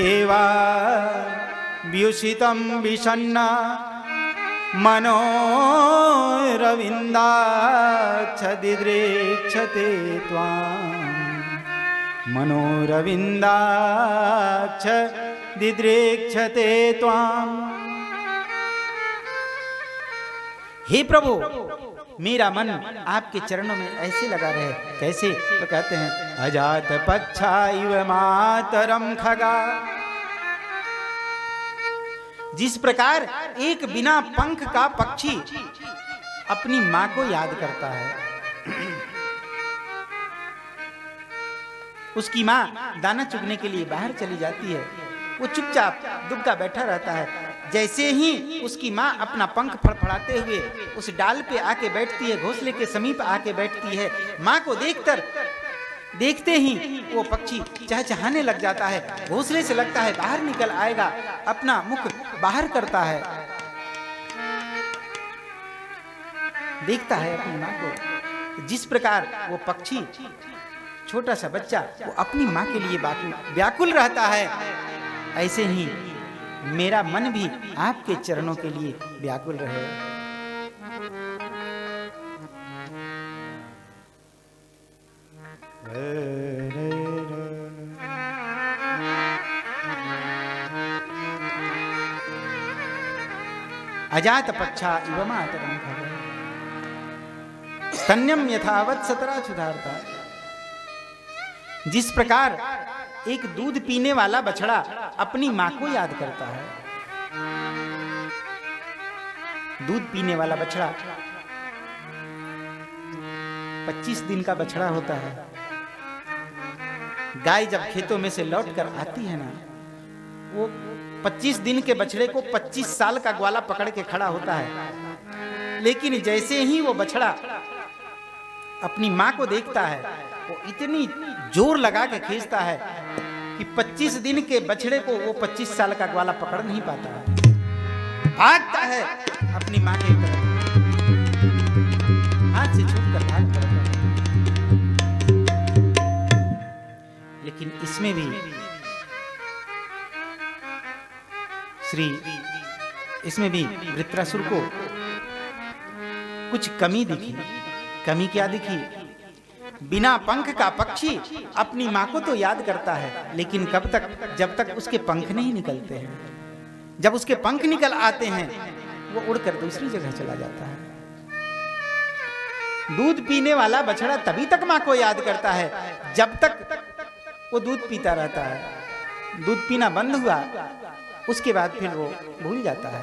प्रियेवा व्युषितं विषण्णा मनोरविन्दाक्ष दिद्रेक्षते त्वां मनोरविन्दाक्ष दिद्रेक्षते त्वां। हे प्रभु, मेरा मन आपके चरणों में ऐसे लगा रहे। कैसे? तो कहते हैं अजात पक्षा इव मातरम खगा। जिस प्रकार एक बिना पंख का पक्षी अपनी मां को याद करता है, उसकी मां दाना चुगने के लिए बाहर चली जाती है, वो चुपचाप दुबका बैठा रहता है। जैसे ही उसकी मां अपना पंख फड़फड़ाते हुए उस डाल पे आके बैठती है, घोंसले के समीप आके बैठती है, मां को देखते ही वो पक्षी चहचहाने लग जाता है, घोंसले से लगता है बाहर निकल आएगा, अपना मुख बाहर करता है, देखता है अपनी मां को। जिस प्रकार वो पक्षी, छोटा सा बच्चा, वो अपनी मां के लिए व्याकुल रहता है, ऐसे ही मेरा मन भी आपके चरणों के लिए व्याकुल रहे। अजात पक्षा इव मातरम खगा स्तन्यम यथावत सतरा सुधारता। जिस प्रकार एक दूध पीने वाला बछड़ा अपनी मां को याद करता है, दूध पीने वाला बछड़ा 25 दिन का बछड़ा होता है। गाय जब खेतों में से लौट कर आती है ना, वो 25 दिन के बछड़े को 25 साल का ग्वाला पकड़ के खड़ा होता है। लेकिन जैसे ही वो बछड़ा अपनी मां को देखता है, वो इतनी जोर लगा के खींचता है कि 25 दिन के बछड़े को वो 25 साल का ग्वाला पकड़ नहीं पाता है, भागता है अपनी मां की तरफ, हाथ से छूटकर भाग पड़ता है। लेकिन इसमें भी वृत्रासुर को कुछ कमी दिखी। कमी क्या दिखी? बिना पंख का पक्षी अपनी मां को तो याद करता है, लेकिन कब तक? जब तक उसके पंख नहीं निकलते हैं। जब उसके पंख निकल आते हैं, वो उड़कर दूसरी जगह चला जाता है। दूध पीने वाला बछड़ा तभी तक मां को याद करता है जब तक वो दूध पीता रहता है। दूध पीना बंद हुआ, उसके बाद फिर वो भूल जाता है।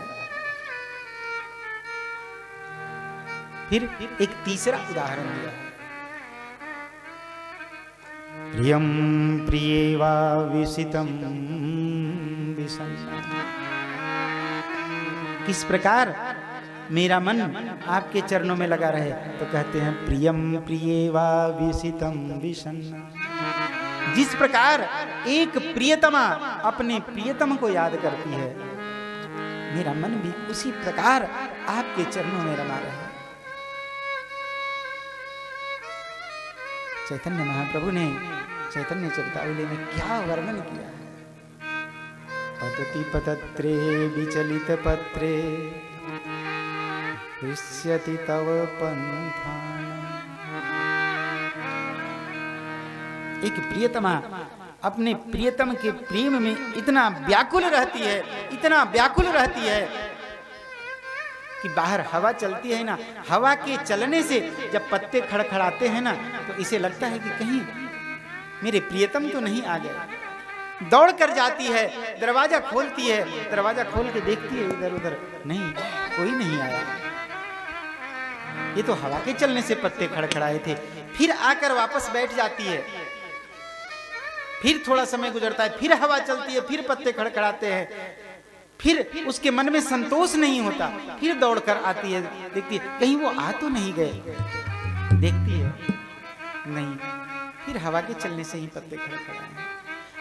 फिर एक तीसरा उदाहरण दिया, प्रियं प्रियेवा विषितं विषण्णा। किस प्रकार मेरा मन आपके चरणों में लगा रहे, तो कहते हैं प्रियं प्रियेवा विषितं विषण्णा। जिस प्रकार एक प्रियतमा अपने प्रियतम को याद करती है, मेरा मन भी उसी प्रकार आपके चरणों में रमा रहे। चैतन्य महाप्रभु ने चैतन्य चरितावली में क्या वर्णन किया है। पतति पतत्रे विचलित पत्रे हृष्यति तव पंथान। एक प्रियतमा अपने प्रियतम के प्रेम में इतना व्याकुल रहती है कि बाहर हवा चलती है ना, हवा के चलने से जब पत्ते खड़खड़ाते हैं ना, तो इसे लगता है कि कहीं मेरे प्रियतम तो नहीं आ गए। दौड़ कर जाती है, दरवाजा खोलती है, दरवाजा खोल के देखती है इधर उधर, नहीं, कोई नहीं आया। ये तो हवा के चलने से पत्ते खड़खड़ाए थे। फिर आकर वापस बैठ जाती है, फिर थोड़ा समय गुजरता है, फिर हवा चलती है, फिर पत्ते खड़खड़ाते हैं, फिर उसके मन में संतोष नहीं होता, फिर दौड़कर आती है, देखती है कहीं वो आ तो नहीं गए, देखती है नहीं, फिर हवा के चलने से ही पत्ते खड़खड़ाए हैं।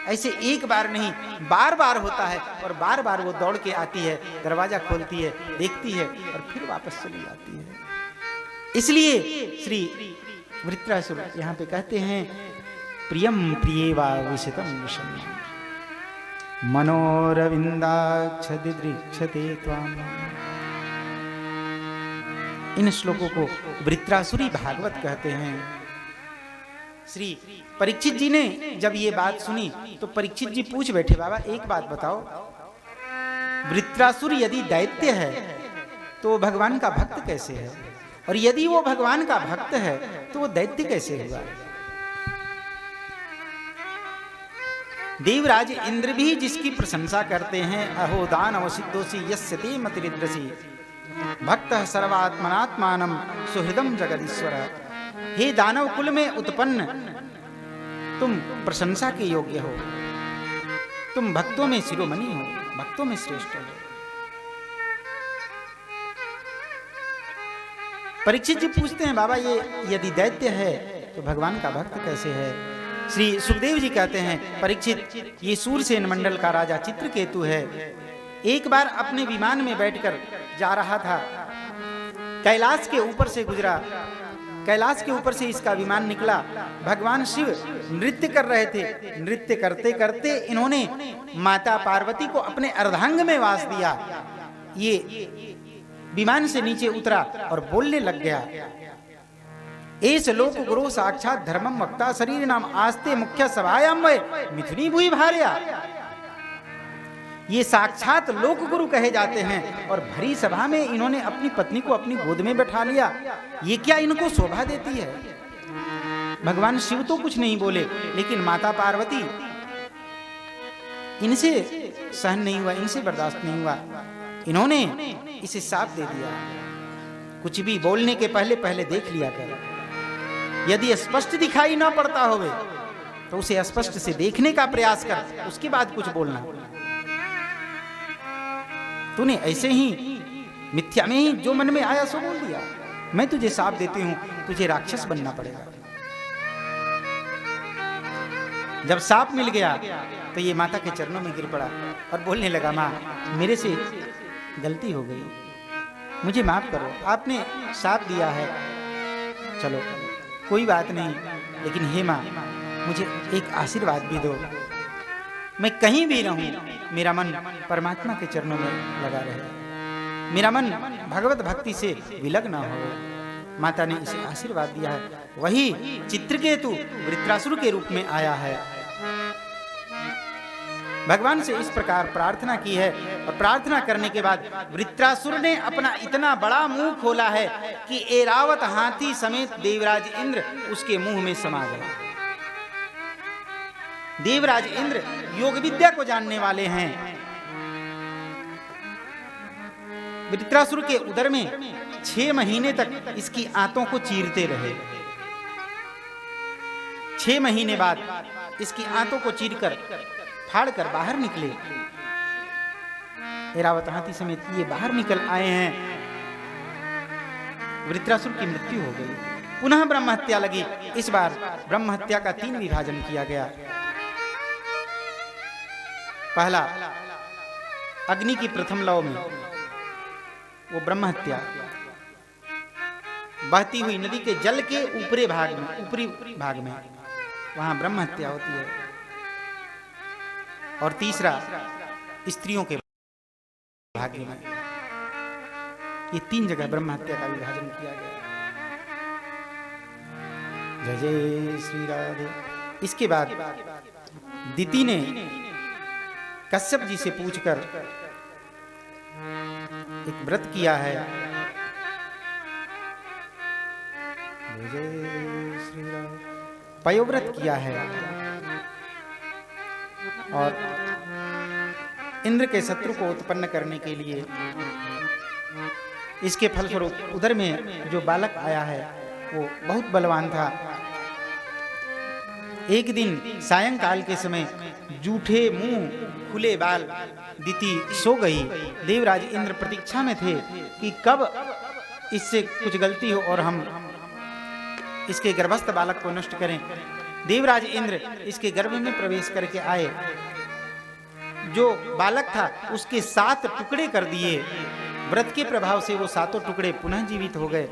ऐसे एक बार नहीं, बार बार होता है, और बार बार वो दौड़ के आती है, दरवाजा खोलती है, देखती है, और फिर वापस चली जाती है। इसलिए श्री वृत्रासुर यहाँ पे कहते हैं प्रियम प्रियेवा विषितं विषण्णा। मनोरविंदाक्षदिदृक्षते त्वाम। इन श्लोकों को वृत्रासुरी भागवत कहते हैं। श्री परीक्षित जी ने जब ये बात सुनी तो परीक्षित जी पूछ बैठे, बाबा एक बात बताओ, वृत्रासुर यदि दैत्य है तो भगवान का भक्त कैसे है, और यदि वो भगवान का भक्त है तो वो दैत्य कैसे हुआ? देवराज इंद्र भी जिसकी प्रशंसा करते हैं, अहो दानव सिद्धोसी यस्य ते मतिरिद्रसी भक्तः सर्वात्मनात्मानं सुहृदं जगदीश्वर। हे दानव कुल में उत्पन्न तुम प्रशंसा के योग्य हो, तुम भक्तों में शिरोमणि हो, भक्तों में श्रेष्ठ हो। परीक्षित जी पूछते हैं, बाबा ये यदि दैत्य है तो भगवान का भक्त कैसे है? श्री सुखदेव जी कहते हैं, परीक्षित ये सूरसेन मंडल का राजा चित्रकेतु है। एक बार अपने विमान में बैठकर जा रहा था, कैलाश के ऊपर से गुजरा, कैलाश के ऊपर से इसका विमान निकला। भगवान शिव नृत्य कर रहे थे, नृत्य करते करते इन्होंने माता पार्वती को अपने अर्धांग में वास दिया। ये विमान से नीचे उतरा और बोलने लग गया, एस लोक गुरु साक्षात धर्मम वक्ता शरीर नाम आस्ते मुख्य सभायाम वे मिथुनी भूई भार्या। ये साक्षात लोक गुरु कहे जाते हैं और भरी सभा में इन्होंने अपनी पत्नी को अपनी गोद में बैठा लिया। ये क्या इनको शोभा देती है? भगवान शिव तो कुछ नहीं बोले, लेकिन माता पार्वती इनसे सहन नहीं हुआ, इनसे बर्दाश्त नहीं हुआ। इन्होंने इसे साफ दे दिया, कुछ भी बोलने के पहले पहले देख लिया कर। यदि स्पष्ट दिखाई ना पड़ता होवे तो उसे स्पष्ट से देखने का प्रयास कर, उसके बाद कुछ बोलना। तूने ऐसे ही मिथ्या में ही जो मन में आया सो बोल दिया। मैं तुझे साफ देती हूं, तुझे राक्षस बनना पड़ेगा। जब साफ मिल गया तो ये माता के चरणों में गिर पड़ा और बोलने लगा, माँ मेरे से गलती हो गई, मुझे माफ करो, आपने साफ दिया है, चलो कोई बात नहीं, लेकिन हे माँ मुझे एक आशीर्वाद भी दो। मैं कहीं भी रहूं मेरा मन परमात्मा के चरणों में लगा रहे, मेरा मन भगवत भक्ति से विलग ना हो। माता ने इसे आशीर्वाद दिया है। वही चित्रकेतु वृत्रासुर के रूप में आया है। भगवान से इस प्रकार प्रार्थना की है और प्रार्थना करने के बाद वृत्रासुर ने अपना इतना बड़ा मुंह खोला है कि ऐरावत हाथी समेत देवराज इंद्र उसके मुंह में समा गए। देवराज इंद्र योग विद्या को जानने वाले हैं। वृत्रासुर के उदर में 6 महीने तक इसकी आंतों को चीरते रहे। 6 महीने बाद इसकी आंतों को चीरकर फाड़कर बाहर निकले। ऐरावत हाथी समेत ये बाहर निकल आए हैं। वृत्रासुर की मृत्यु हो गई। पुनः ब्रह्म हत्या लगी। इस बार ब्रह्म हत्या का 3 विभाजन किया गया। पहला अग्नि की प्रथम लौ में वो ब्रह्म हत्या, बहती हुई नदी के जल के ऊपरी भाग में वहां ब्रह्म हत्या होती है। और तीसरा स्त्रियों के भाग में। ये 3 जगह ब्रह्म हत्या का विभाजन किया गया। जय जय श्री राधे। इसके बाद दिति ने कश्यप जी से पूछकर एक व्रत किया है। जय श्री राधे। पयोव्रत किया है और इंद्र के शत्रु को उत्पन्न करने के लिए इसके फलस्वरूप उधर में जो बालक आया है वो बहुत बलवान था। एक दिन सायंकाल के समय जूठे मुंह खुले बाल दिति सो गई। देवराज इंद्र प्रतीक्षा में थे कि कब इससे कुछ गलती हो और हम इसके गर्भस्थ बालक को नष्ट करें। देवराज इंद्र इसके गर्भ में प्रवेश करके आए। जो बालक था उसके 7 टुकड़े कर दिए। व्रत के प्रभाव से वो 7 टुकड़े पुनः जीवित हो गए।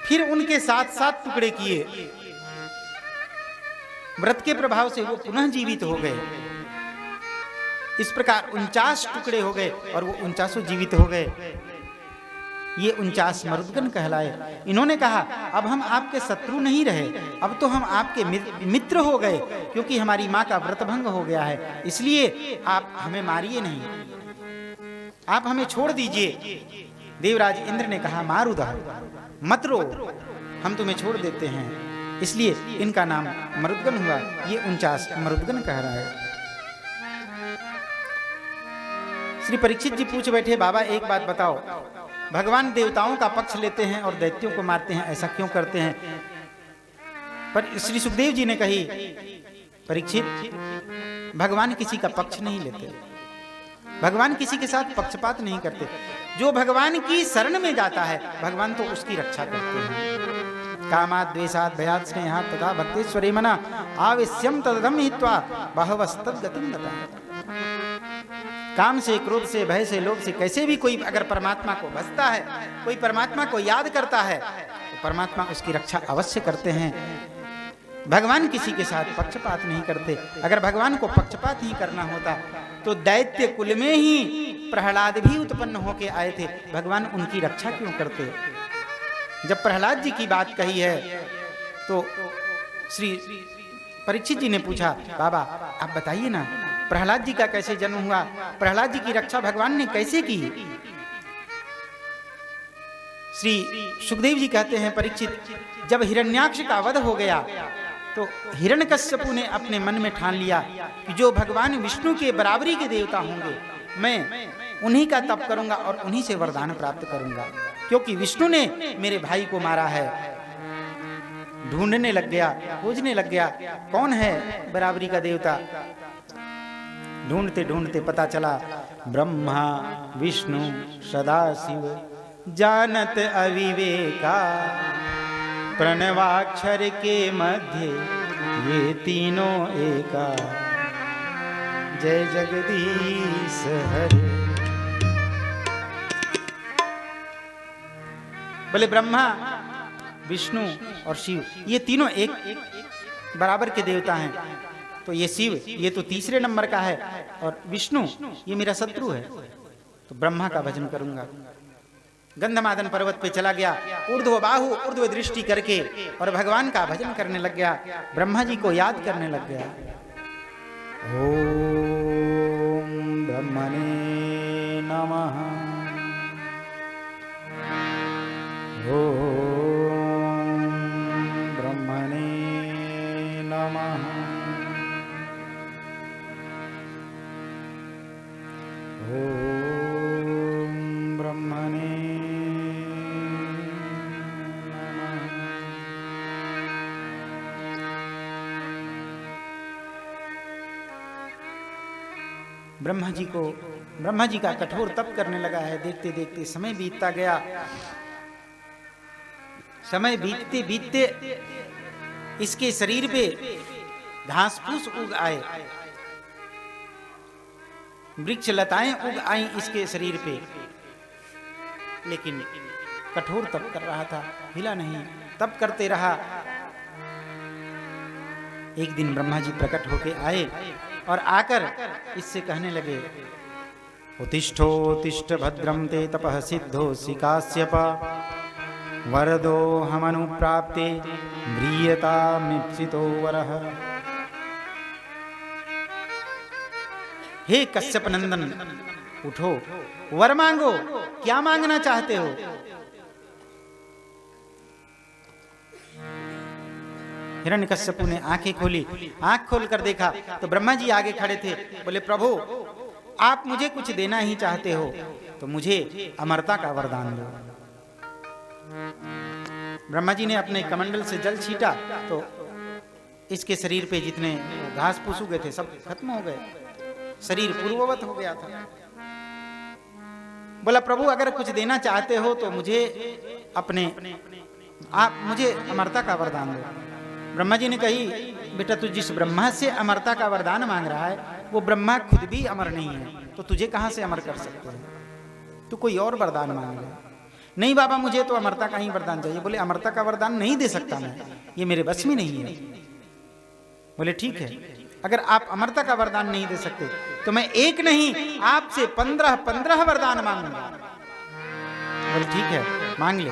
फिर उनके 7 टुकड़े किए। व्रत के प्रभाव से वो पुनः जीवित हो गए। इस प्रकार 49 टुकड़े हो गए और वो 49 जीवित हो गए। ये 49 मरुदगण कहलाए। इन्होंने कहा अब हम आपके शत्रु नहीं रहे, अब तो हम आपके मित्र हो गए, क्योंकि हमारी माँ का व्रतभंग हो गया है, इसलिए आप हमें मारिए नहीं, आप हमें छोड़ दीजिए। देवराज इंद्र ने कहा मारुदः, मत रो, हम तुम्हें छोड़ देते हैं। इसलिए इनका नाम मरुदगण हुआ। ये 49 मरुदगण कह रहा है। श्री परीक्षित जी पूछ बैठे, बाबा एक बात बताओ, भगवान देवताओं का पक्ष लेते हैं और दैत्यों को मारते हैं, ऐसा क्यों करते हैं? पर श्री सुखदेव जी ने कही, परीक्षित, भगवान किसी का पक्ष नहीं लेते, भगवान किसी के साथ पक्षपात नहीं करते। जो भगवान की शरण में जाता है भगवान तो उसकी रक्षा करते हैं। कामात् द्वेषात् भयात् स्नेहात् तथा भक्तेश्वरे मना आवेश्यम तदधम हित्वा बहवस्तद्गतिं गतः। काम से, क्रोध से, भय से, लोभ से कैसे भी कोई अगर परमात्मा को भजता है, कोई परमात्मा को याद करता है, तो परमात्मा उसकी रक्षा अवश्य करते हैं। भगवान किसी के साथ पक्षपात नहीं करते। अगर भगवान को पक्षपात ही करना होता तो दैत्य कुल में ही प्रहलाद भी उत्पन्न होके आए थे, भगवान उनकी रक्षा क्यों करते? जब प्रहलाद जी की बात कही है तो श्री परीक्षित जी ने पूछा, बाबा आप बताइए ना, प्रहलाद जी का कैसे जन्म हुआ, प्रहलाद जी की रक्षा भगवान ने कैसे की? श्री सुखदेव जी कहते हैं, परीक्षित, जब हिरण्याक्ष का वध हो गया तो हिरण्यकश्यपु ने अपने मन में ठान लिया कि जो भगवान विष्णु के बराबरी के देवता होंगे मैं उन्हीं का तप करूंगा और उन्हीं से वरदान प्राप्त करूंगा, क्योंकि विष्णु ने मेरे भाई को मारा है। ढूंढने लग गया, खोजने लग गया, कौन है बराबरी का देवता। ढूंढते ढूंढते पता चला ब्रह्मा विष्णु सदाशिव जानत अविवेका, प्रणवाक्षर के मध्य ये तीनों एका, जय जगदीश हरे। बोले ब्रह्मा विष्णु और शिव ये तीनों एक बराबर के देवता हैं, तो ये शिव ये तो तीसरे नंबर का है और विष्णु ये मेरा शत्रु है, तो ब्रह्मा का भजन करूंगा। गंधमादन पर्वत पे चला गया, ऊर्ध्व बाहु ऊर्ध्व दृष्टि करके और भगवान का भजन करने लग गया, ब्रह्मा जी को याद करने लग गया। ओम ब्रह्मणे नमः, ओम ब्रह्मणे नमः, ओम ब्रह्मणे ब्रह्मा जी का कठोर तप करने लगा है। देखते देखते समय बीतता गया। समय बीतते बीतते इसके शरीर पे घास फूस उग आए, वृक्ष लताएं उग आई इसके शरीर पे, लेकिन कठोर तप कर रहा था, हिला नहीं, तप करते रहा। एक दिन ब्रह्मा जी प्रकट होके आए और आकर इससे कहने लगे, उत्तिष्ठोत्तिष्ठ भद्रं ते तपः सिद्धोऽसि काश्यप, वरदो हमनुप्राप्ते म्रियतामीप्सितो वरः। हे कश्यप नंदन उठो, वर मांगो, क्या मांगना चाहते हो? हिरण्यकश्यपु ने आंखें खोली, आंख खोलकर देखा तो ब्रह्मा जी आगे खड़े थे। बोले प्रभु आप मुझे कुछ देना ही चाहते हो तो मुझे अमरता का वरदान दो। ब्रह्मा जी ने अपने कमंडल से जल छीटा तो इसके शरीर पे जितने घास फूस गए थे सब खत्म हो गए, शरीर पूर्ववत हो गया था। बोला प्रभु अगर कुछ देना चाहते हो तो आप मुझे अमरता का वरदान दो। ब्रह्मा जी ने कही, बेटा तू जिस ब्रह्मा से अमरता का वरदान मांग रहा है वो ब्रह्मा खुद भी अमर नहीं है, तो तुझे कहां से अमर कर सकते हैं? तू कोई और वरदान मांग ले। नहीं बाबा मुझे तो अमरता का ही वरदान चाहिए। बोले अमरता का वरदान नहीं दे सकता मैं, ये मेरे बस में नहीं है। बोले ठीक है, अगर आप अमरता का वरदान नहीं दे सकते तो मैं एक नहीं आपसे 15 वरदान मांगूंगा। बोले ठीक है, मांग ले।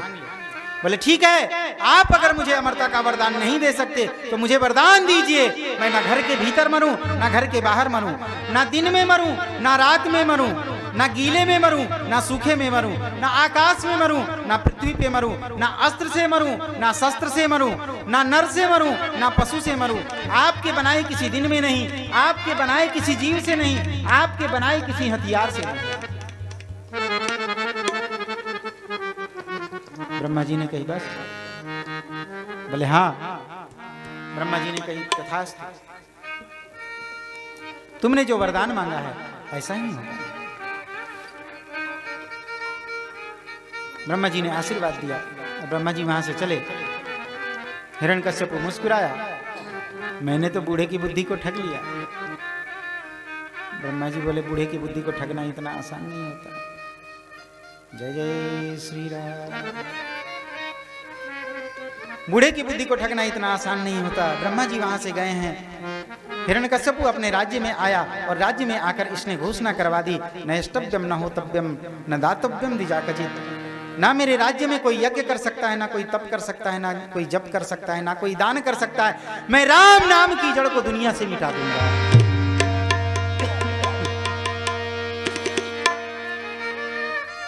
बोले ठीक है, आप अगर मुझे अमरता का वरदान नहीं दे सकते तो मुझे वरदान दीजिए, मैं ना घर के भीतर मरूं ना घर के बाहर मरूं, ना दिन में मरूं ना रात में मरूं, ना गीले में मरूं ना सूखे में मरूं, ना आकाश में मरूं ना पृथ्वी पे मरूं, ना अस्त्र से मरूं ना शस्त्र से मरूं, ना नर से मरूं ना पशु से मरूं, आपके बनाए किसी दिन में नहीं, आपके बनाए किसी जीव से नहीं, आपके बनाए किसी हथियार से नहीं। ब्रह्मा जी ने कही बस? बोले हाँ। ब्रह्मा जी ने कही तथास्तु, तुमने जो वरदान मांगा है ऐसा ही होगा। ब्रह्मा जी ने आशीर्वाद दिया और ब्रह्मा जी वहां से चले। हिरण्यकश्यप मुस्कुराया, मैंने तो बूढ़े की बुद्धि को ठग लिया। ब्रह्मा जी बोले बूढ़े की बुद्धि को ठगना इतना आसान नहीं होता। जय जय श्री राम। बूढ़े की बुद्धि को ठगना इतना आसान नहीं होता। ब्रह्मा जी वहां से गए हैं। हिरण्यकश्यप अपने राज्य में आया और राज्य में आकर इसने घोषणा करवा दी, न ष्टव्यम न होतव्यम न दातव्यम द्विजा कचित। ना मेरे राज्य में कोई यज्ञ कर सकता है, ना कोई तप कर सकता है, ना कोई जप कर सकता है, ना कोई दान कर सकता है। मैं राम नाम की जड़ को दुनिया से मिटा दूंगा।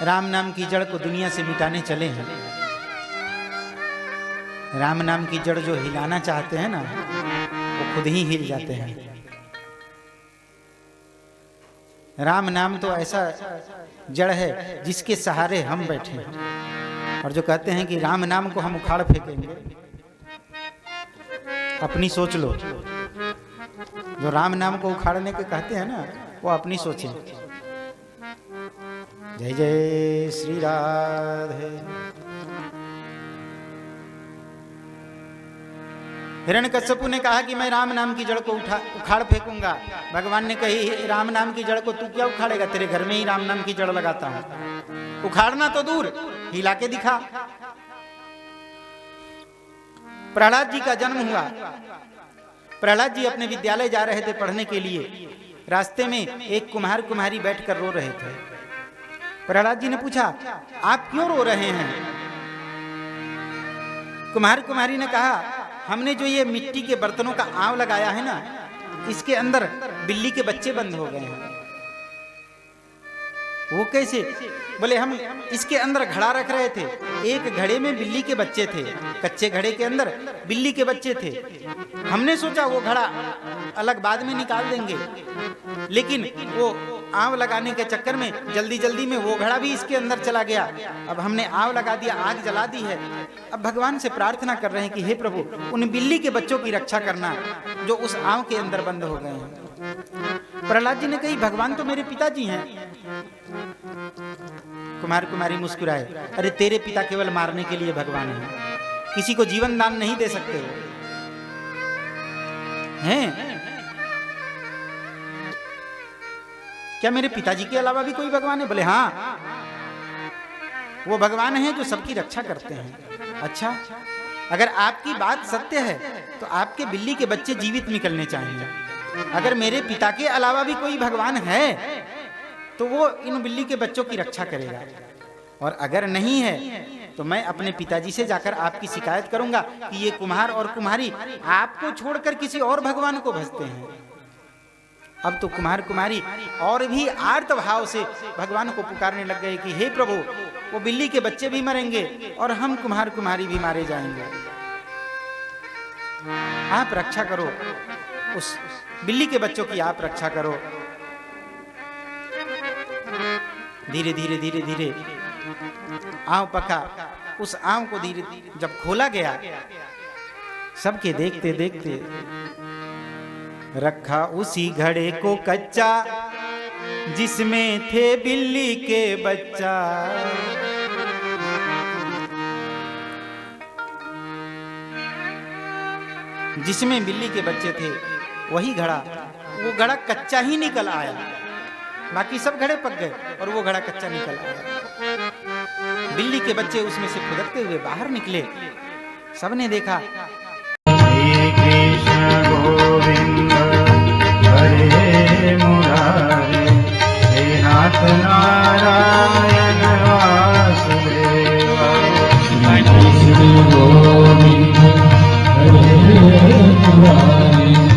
राम नाम की जड़ को दुनिया से मिटाने चले हैं। राम नाम की जड़ जो हिलाना चाहते हैं ना, वो खुद ही हिल जाते हैं। राम नाम तो ऐसा जड़ है जिसके सहारे हम बैठे हैं। और जो कहते हैं कि राम नाम को हम उखाड़ फेंकेंगे, अपनी सोच लो। जो राम नाम को उखाड़ने के कहते हैं ना, वो अपनी सोचें। जय जय श्री राधे। हिरण्यकश्यप ने कहा कि मैं राम नाम की जड़ को उखाड़ फेंकूंगा। भगवान ने कही राम नाम की जड़ को तू क्या उखाड़ेगा, तेरे घर में ही राम नाम की जड़ लगाता हूं। उखाड़ना तो दूर, हिला के दिखा। प्रहलाद जी का जन्म हुआ। प्रहलाद जी अपने विद्यालय जा रहे थे पढ़ने के लिए। रास्ते में एक कुम्हार कुम्हारी बैठकर रो रहे थे। प्रहलाद जी ने पूछा, आप क्यों रो रहे हैं? कुम्हार कुम्हारी ने कहा, हमने जो ये मिट्टी के बर्तनों का आंव लगाया है ना, इसके अंदर बिल्ली के बच्चे बंद हो गए हैं। वो कैसे? बोले हम इसके अंदर घड़ा रख रहे थे, एक घड़े में बिल्ली के बच्चे थे, कच्चे घड़े के अंदर बिल्ली के बच्चे थे। हमने सोचा वो घड़ा अलग बाद में निकाल देंगे, लेकिन वो आंव लगाने के चक्कर में जल्दी जल्दी में वो घड़ा भी इसके अंदर चला गया। अब हमने आंव लगा दिया, आग जला दी है। अब भगवान से प्रार्थना कर रहे हैं कि हे प्रभु, उन बिल्ली के बच्चों की रक्षा करना जो उस आंव के अंदर बंद हो गए हैं। प्रहलाद जी ने कही, भगवान तो मेरे पिताजी हैं। कुमार कुमारी मुस्कुराए, अरे तेरे पिता केवल मारने के लिए भगवान है, किसी को जीवन दान नहीं दे सकते हैं। क्या मेरे पिताजी के अलावा भी कोई भगवान है? बोले हाँ, वो भगवान है जो सबकी रक्षा करते हैं। अच्छा, अगर आपकी बात सत्य है तो आपके बिल्ली के बच्चे जीवित निकलने चाहिए। अगर मेरे पिता के अलावा भी कोई भगवान है तो वो इन बिल्ली के बच्चों की रक्षा करेगा, और अगर नहीं है तो मैं अपने पिताजी से जाकर आपकी शिकायत करूंगा कि ये कुम्हार और कुम्हारी आपको छोड़कर किसी और भगवान को भजते हैं। अब तो कुम्हार कुमारी और भी आर्त भाव से भगवान को पुकारने लग गए कि हे प्रभु, वो बिल्ली के बच्चे भी मरेंगे और हम कुम्हार कुमारी भी मारे जाएंगे। आप रक्षा करो, उस बिल्ली के बच्चों की आप रक्षा करो। धीरे धीरे धीरे धीरे आंव पका। उस आंव को धीरे जब खोला गया, सबके देखते देखते रखा उसी घड़े को कच्चा जिसमें थे बिल्ली के बच्चा। जिसमें बिल्ली के बच्चे थे वही घड़ा, वो घड़ा कच्चा ही निकल आया। बाकी सब घड़े पक गए और वो घड़ा कच्चा निकल आया। बिल्ली के बच्चे उसमें से फुदकते हुए बाहर निकले। सबने देखा। कृष्ण गोविंद मुरारे, हे नाथ नारायण वासुदेवा। श्री गोविंद हरे मुरारे,